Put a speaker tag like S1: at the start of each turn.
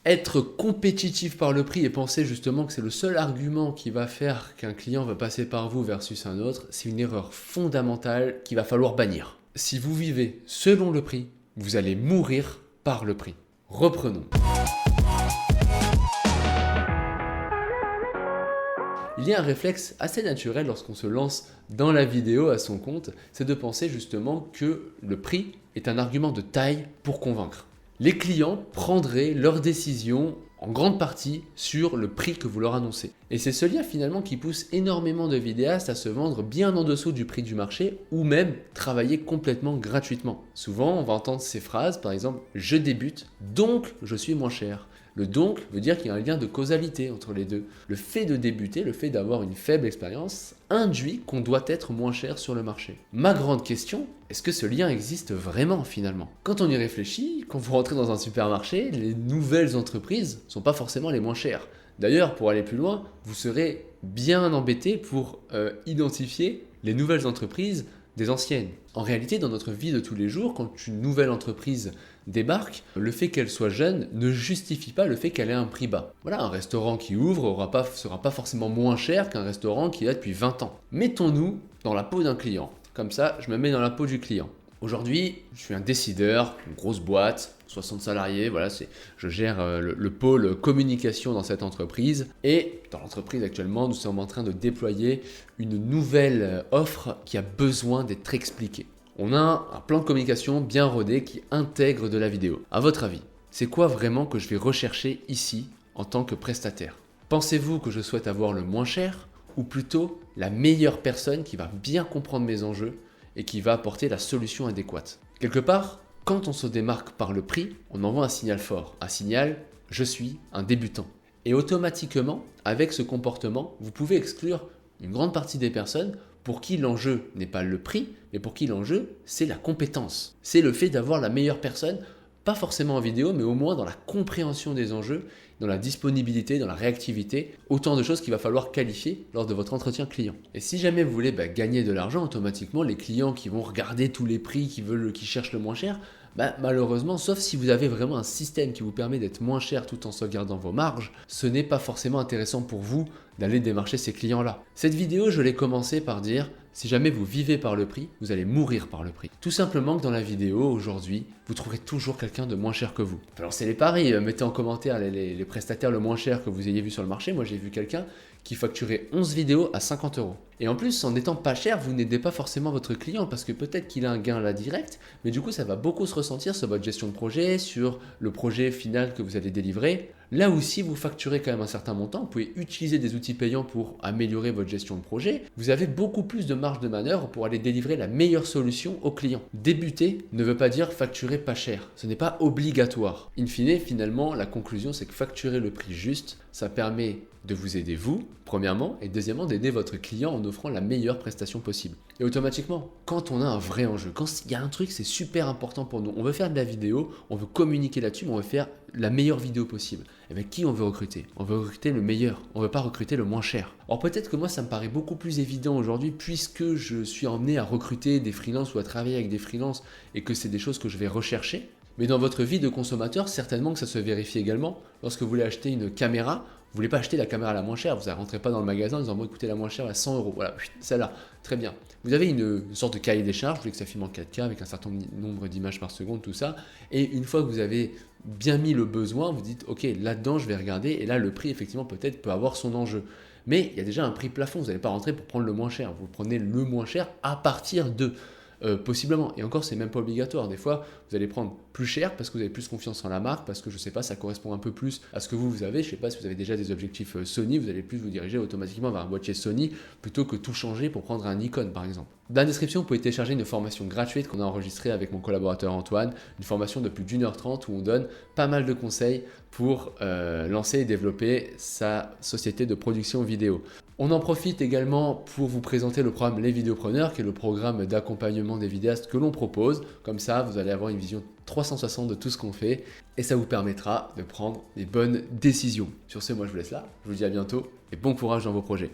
S1: Être compétitif par le prix et penser justement que c'est le seul argument qui va faire qu'un client va passer par vous versus un autre, c'est une erreur fondamentale qu'il va falloir bannir. Si vous vivez selon le prix, vous allez mourir par le prix. Reprenons. Il y a un réflexe assez naturel lorsqu'on se lance dans la vidéo à son compte, c'est de penser justement que le prix est un argument de taille pour convaincre. Les clients prendraient leurs décisions en grande partie sur le prix que vous leur annoncez. Et c'est ce lien finalement qui pousse énormément de vidéastes à se vendre bien en dessous du prix du marché ou même travailler complètement gratuitement. Souvent, on va entendre ces phrases, par exemple « je débute, donc je suis moins cher ». Le donc veut dire qu'il y a un lien de causalité entre les deux. Le fait de débuter, le fait d'avoir une faible expérience, induit qu'on doit être moins cher sur le marché. Ma grande question, est-ce que ce lien existe vraiment finalement? Quand on y réfléchit, quand vous rentrez dans un supermarché, les nouvelles entreprises ne sont pas forcément les moins chères. D'ailleurs, pour aller plus loin, vous serez bien embêté pour identifier les nouvelles entreprises des anciennes. En réalité, dans notre vie de tous les jours, quand une nouvelle entreprise débarque, le fait qu'elle soit jeune ne justifie pas le fait qu'elle ait un prix bas. Voilà, un restaurant qui ouvre sera pas forcément moins cher qu'un restaurant qui est là depuis 20 ans. Mettons-nous dans la peau d'un client. Comme ça, je me mets dans la peau du client. Aujourd'hui, je suis un décideur, une grosse boîte, 60 salariés, voilà, je gère le pôle communication dans cette entreprise. Et dans l'entreprise actuellement, nous sommes en train de déployer une nouvelle offre qui a besoin d'être expliquée. On a un plan de communication bien rodé qui intègre de la vidéo. À votre avis, c'est quoi vraiment que je vais rechercher ici en tant que prestataire? Pensez-vous que je souhaite avoir le moins cher ou plutôt la meilleure personne qui va bien comprendre mes enjeux et qui va apporter la solution adéquate? Quelque part, quand on se démarque par le prix, on envoie un signal fort, un signal « je suis un débutant ». Et automatiquement, avec ce comportement, vous pouvez exclure une grande partie des personnes pour qui l'enjeu n'est pas le prix, mais pour qui l'enjeu, c'est la compétence. C'est le fait d'avoir la meilleure personne, pas forcément en vidéo, mais au moins dans la compréhension des enjeux, dans la disponibilité, dans la réactivité, autant de choses qu'il va falloir qualifier lors de votre entretien client. Et si jamais vous voulez gagner de l'argent, automatiquement, les clients qui vont regarder tous les prix, qui cherchent le moins cher, malheureusement, sauf si vous avez vraiment un système qui vous permet d'être moins cher tout en sauvegardant vos marges, ce n'est pas forcément intéressant pour vous d'aller démarcher ces clients-là. Cette vidéo, je l'ai commencé par dire, si jamais vous vivez par le prix, vous allez mourir par le prix. Tout simplement que dans la vidéo, aujourd'hui, vous trouverez toujours quelqu'un de moins cher que vous. Alors c'est les paris, mettez en commentaire les prestataires le moins cher que vous ayez vu sur le marché. Moi j'ai vu quelqu'un qui facturait 11 vidéos à 50 €. Et en plus, en n'étant pas cher, vous n'aidez pas forcément votre client parce que peut-être qu'il a un gain là direct, mais du coup ça va beaucoup se ressentir sur votre gestion de projet, sur le projet final que vous allez délivrer. Là aussi, vous facturez quand même un certain montant, vous pouvez utiliser des outils payants pour améliorer votre gestion de projet. Vous avez beaucoup plus de marge de manœuvre pour aller délivrer la meilleure solution au client. Débuter ne veut pas dire facturer pas cher, ce n'est pas obligatoire. In fine, finalement, la conclusion c'est que facturer le prix juste, ça permet de vous aider vous, premièrement, et deuxièmement d'aider votre client en offrant la meilleure prestation possible. Et automatiquement, quand on a un vrai enjeu, quand il y a un truc c'est super important pour nous, on veut faire de la vidéo, on veut communiquer là-dessus, mais on veut faire la meilleure vidéo possible. Et bien qui on veut recruter? On veut recruter le meilleur, on ne veut pas recruter le moins cher. Or peut-être que moi ça me paraît beaucoup plus évident aujourd'hui puisque je suis emmené à recruter des freelances ou à travailler avec des freelances et que c'est des choses que je vais rechercher. Mais dans votre vie de consommateur, certainement que ça se vérifie également. Lorsque vous voulez acheter une caméra, vous voulez pas acheter la caméra la moins chère, vous ne rentrez pas dans le magasin en disant bon écoutez la moins chère à 100 €, voilà, celle-là, très bien. Vous avez une sorte de cahier des charges, vous voulez que ça filme en 4K avec un certain nombre d'images par seconde, tout ça, et une fois que vous avez bien mis le besoin, vous dites ok là-dedans je vais regarder, et là le prix effectivement peut-être peut avoir son enjeu. Mais il y a déjà un prix plafond, vous n'allez pas rentrer pour prendre le moins cher, vous prenez le moins cher à partir de... possiblement, et encore c'est même pas obligatoire, des fois vous allez prendre plus cher parce que vous avez plus confiance en la marque, parce que je sais pas, ça correspond un peu plus à ce que vous avez, je sais pas si vous avez déjà des objectifs Sony, vous allez plus vous diriger automatiquement vers un boîtier Sony plutôt que tout changer pour prendre un Nikon par exemple. Dans la description vous pouvez télécharger une formation gratuite qu'on a enregistrée avec mon collaborateur Antoine, une formation de plus d'1h30 où on donne pas mal de conseils pour lancer et développer sa société de production vidéo. On en profite également pour vous présenter le programme Les Vidéopreneurs, qui est le programme d'accompagnement des vidéastes que l'on propose. Comme ça, vous allez avoir une vision 360 de tout ce qu'on fait et ça vous permettra de prendre des bonnes décisions. Sur ce, moi je vous laisse là, je vous dis à bientôt et bon courage dans vos projets.